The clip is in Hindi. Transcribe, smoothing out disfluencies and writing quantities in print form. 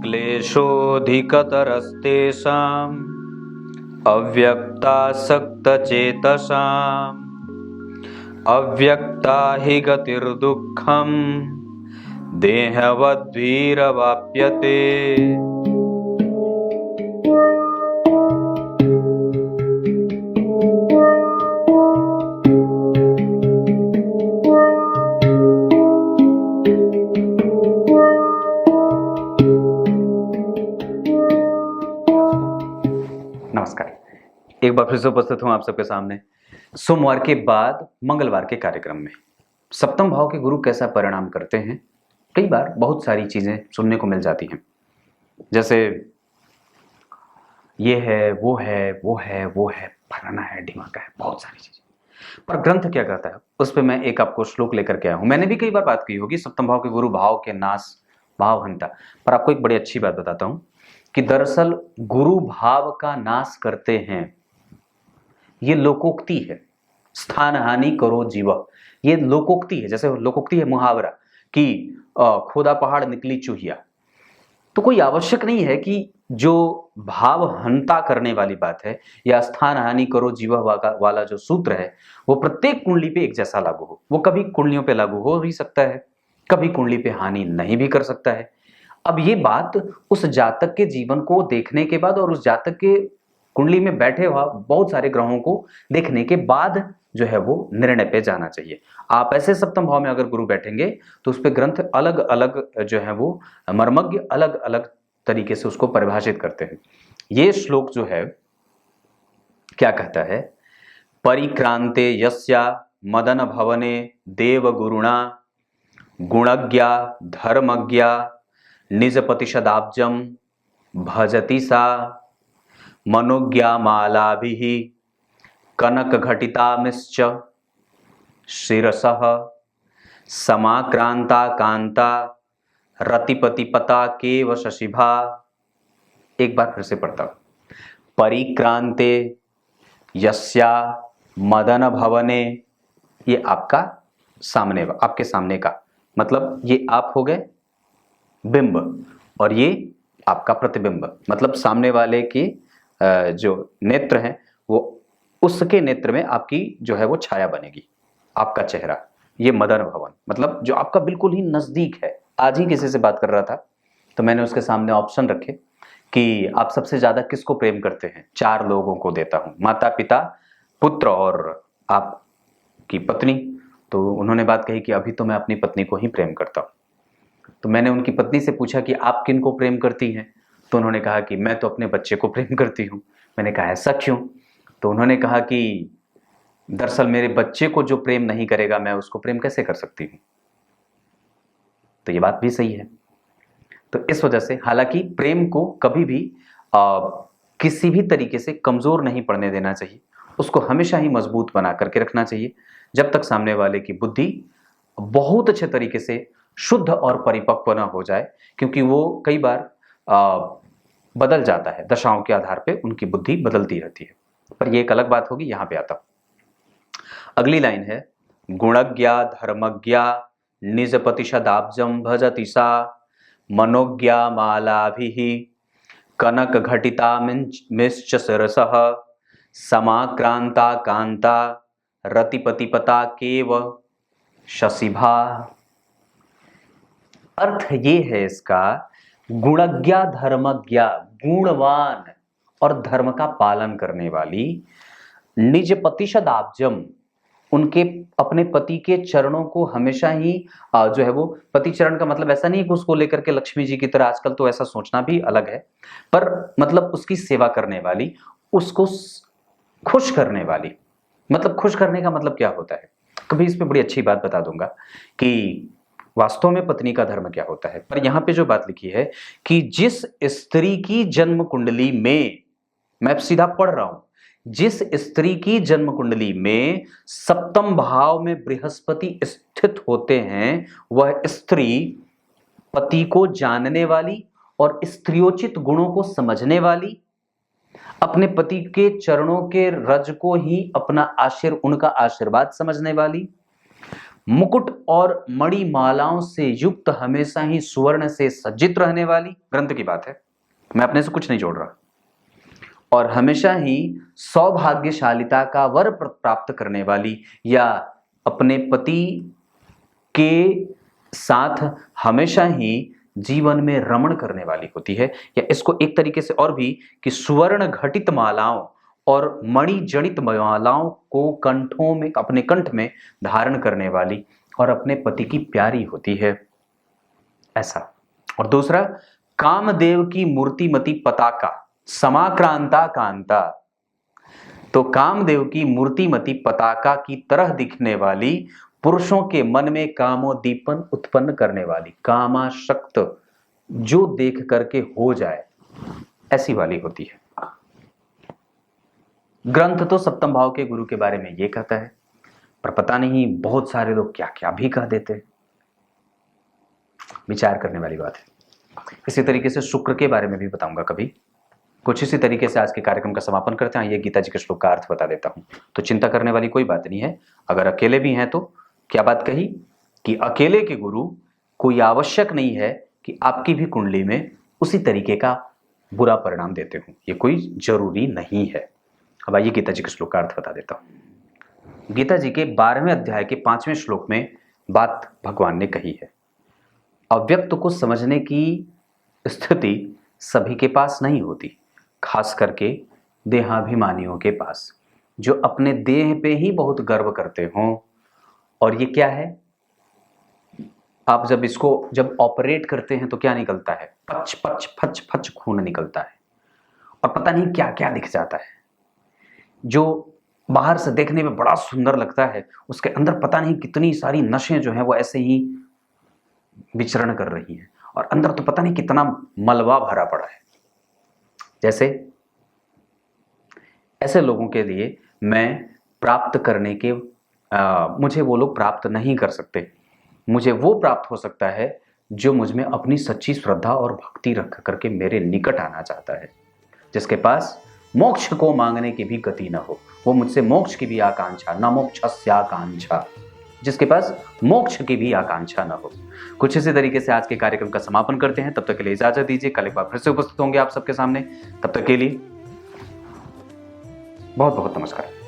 क्लेशोऽधिकतरस्तेषाम् अव्यक्तासक्तचेतसाम् अव्यक्ता हि गतिर्दुःखम् देहवद्भिरवाप्यते। नमस्कार, एक बार फिर से उपस्थित हूं आप सबके सामने सोमवार के बाद मंगलवार के कार्यक्रम में। सप्तम भाव के गुरु कैसा परिणाम करते हैं, कई बार बहुत सारी चीजें सुनने को मिल जाती हैं, जैसे ये है, वो है, वो है, वो है, फलाना है, ढिमाका है, बहुत सारी चीजें। पर ग्रंथ क्या कहता है, उस पर मैं एक आपको श्लोक लेकर के आया हूं। मैंने भी कई बार बात की होगी सप्तम भाव के गुरु भाव के नाश, भाव हंता, पर आपको एक बड़ी अच्छी बात बताता हूं कि दरअसल गुरु भाव का नाश करते हैं, ये लोकोक्ति है। स्थान हानि करो जीव, ये लोकोक्ति है। जैसे लोकोक्ति है मुहावरा कि खोदा पहाड़ निकली चूहिया। तो कोई आवश्यक नहीं है कि जो भाव हंता करने वाली बात है या स्थान हानि करो जीव वाला जो सूत्र है वो प्रत्येक कुंडली पे एक जैसा लागू हो। वो कभी कुंडलियों पे लागू हो भी सकता है, कभी कुंडली पे हानि नहीं भी कर सकता है। अब ये बात उस जातक के जीवन को देखने के बाद और उस जातक के कुंडली में बैठे हुआ बहुत सारे ग्रहों को देखने के बाद जो है वो निर्णय पे जाना चाहिए। आप ऐसे सप्तम भाव में अगर गुरु बैठेंगे तो उस पे ग्रंथ अलग अलग जो है वो मर्मज्ञ अलग अलग तरीके से उसको परिभाषित करते हैं। ये श्लोक जो है क्या कहता है, परिक्रांते यस्या मदन भवने देव गुरुणा गुणज्ञा धर्मज्ञा निज प्रतिशदाब्जम भजति सा मनोज्ञा मालाभिः कनक घटितामिश्च शिरसः समाक्रांता कांता रतिपतिपता केव शशिभा। एक बार फिर से पढ़ता हूं। परिक्रांते यस्या मदन भवने, ये आपका सामने, आपके सामने का मतलब ये आप हो गए बिंब और ये आपका प्रतिबिंब, मतलब सामने वाले की जो नेत्र हैं वो उसके नेत्र में आपकी जो है वो छाया बनेगी, आपका चेहरा। ये मदन भवन मतलब जो आपका बिल्कुल ही नजदीक है। आज ही किसी से बात कर रहा था तो मैंने उसके सामने ऑप्शन रखे कि आप सबसे ज्यादा किसको प्रेम करते हैं। 4 लोगों को देता हूं, माता पिता पुत्र और आपकी पत्नी। तो उन्होंने बात कही कि अभी तो मैं अपनी पत्नी को ही प्रेम करता हूं। तो मैंने उनकी पत्नी से पूछा कि आप किन को प्रेम करती हैं, तो उन्होंने कहा कि मैं तो अपने बच्चे को प्रेम करती हूं। मैंने कहा ऐसा क्यों? तो उन्होंने कहा कि दरअसल मेरे बच्चे को जो प्रेम नहीं करेगा मैं उसको प्रेम कैसे कर सकती हूं। तो ये बात भी सही है। तो इस वजह से हालांकि प्रेम को कभी भी किसी भी तरीके से कमजोर नहीं पड़ने देना चाहिए, उसको हमेशा ही मजबूत बना करके रखना चाहिए जब तक सामने वाले की बुद्धि बहुत अच्छे तरीके से शुद्ध और परिपक्व न हो जाए, क्योंकि वो कई बार बदल जाता है, दशाओं के आधार पे उनकी बुद्धि बदलती रहती है। पर ये एक अलग बात होगी, यहां पे आता हूं। अगली लाइन है, गुणज्ञा धर्मज्ञा निज प्रतिशदाब्जम भजति सा मनोज्ञा मालाभिः कनक घटिता मिश्च शिरसः समाक्रांता कांता रतिपतिपता केव शशिभा। अर्थ ये है इसका, गुणज्ञा धर्मज्ञा, गुणवान और धर्म का पालन करने वाली, निज प्रतिशदाब्जम, उनके अपने पति के चरणों को हमेशा ही जो है वो, पति चरण का मतलब ऐसा नहीं कि उसको लेकर के लक्ष्मी जी की तरह, आजकल तो ऐसा सोचना भी अलग है, पर मतलब उसकी सेवा करने वाली, उसको खुश करने वाली। मतलब खुश करने का मतलब क्या होता है, कभी इस पे बड़ी अच्छी बात बता दूंगा कि वास्तव में पत्नी का धर्म क्या होता है। पर यहां पे जो बात लिखी है कि जिस स्त्री की जन्म कुंडली में, मैं सीधा पढ़ रहा हूं, जिस स्त्री की जन्म कुंडली में सप्तम भाव में बृहस्पति स्थित होते हैं, वह स्त्री पति को जानने वाली और स्त्रियोचित गुणों को समझने वाली, अपने पति के चरणों के रज को ही अपना उनका आशीर्वाद समझने वाली, मुकुट और मणिमालाओं से युक्त, हमेशा ही सुवर्ण से सज्जित रहने वाली, ग्रंथ की बात है, मैं अपने से कुछ नहीं जोड़ रहा, और हमेशा ही सौभाग्यशालिता का वर प्राप्त करने वाली, या अपने पति के साथ हमेशा ही जीवन में रमण करने वाली होती है। या इसको एक तरीके से और भी कि सुवर्ण घटित मालाओं और मणि जनित मालाओं को कंठों में, अपने कंठ में धारण करने वाली और अपने पति की प्यारी होती है, ऐसा। और दूसरा, कामदेव की मूर्तिमती पताका समाक्रांता कांता, तो कामदेव की मूर्तिमती पताका की तरह दिखने वाली, पुरुषों के मन में कामोद्दीपन उत्पन्न करने वाली, कामाशक्त जो देख करके हो जाए, ऐसी वाली होती है। ग्रंथ तो सप्तम भाव के गुरु के बारे में ये कहता है, पर पता नहीं बहुत सारे लोग क्या क्या भी कह देते हैं। विचार करने वाली बात है। इसी तरीके से शुक्र के बारे में भी बताऊंगा कभी। कुछ इसी तरीके से आज के कार्यक्रम का समापन करते हैं। ये गीता जी के श्लोक का अर्थ बता देता हूं, तो चिंता करने वाली कोई बात नहीं है। अगर अकेले भी हैं तो क्या बात कही कि अकेले के गुरु कोई आवश्यक नहीं है कि आपकी भी कुंडली में उसी तरीके का बुरा परिणाम देते हो, ये कोई जरूरी नहीं है। अब आइए गीता जी के श्लोक का अर्थ बता देता हूं। गीता जी के 12वें अध्याय के 5वें श्लोक में बात भगवान ने कही है, अव्यक्त को समझने की स्थिति सभी के पास नहीं होती, खास करके देहाभिमानियों के पास, जो अपने देह पे ही बहुत गर्व करते हों। और ये क्या है, आप जब ऑपरेट करते हैं तो क्या निकलता है, पच पच फच फच खून निकलता है, और पता नहीं क्या क्या दिख जाता है। जो बाहर से देखने में बड़ा सुंदर लगता है, उसके अंदर पता नहीं कितनी सारी नसें जो हैं वो ऐसे ही विचरण कर रही हैं, और अंदर तो पता नहीं कितना मलबा भरा पड़ा है। जैसे ऐसे लोगों के लिए मैं प्राप्त करने के मुझे वो लोग प्राप्त नहीं कर सकते। मुझे वो प्राप्त हो सकता है जो मुझ में अपनी सच्ची श्रद्धा और भक्ति रख करके मेरे निकट आना चाहता है, जिसके पास मोक्ष को मांगने की भी गति न हो, वो मुझसे मोक्ष की भी आकांक्षा, न मोक्षस्य आकांक्षा, जिसके पास मोक्ष की भी आकांक्षा न हो। कुछ इसी तरीके से आज के कार्यक्रम का समापन करते हैं। तब तक के लिए इजाजत दीजिए, कल एक बार फिर से उपस्थित होंगे आप सबके सामने। तब तक के लिए बहुत बहुत नमस्कार।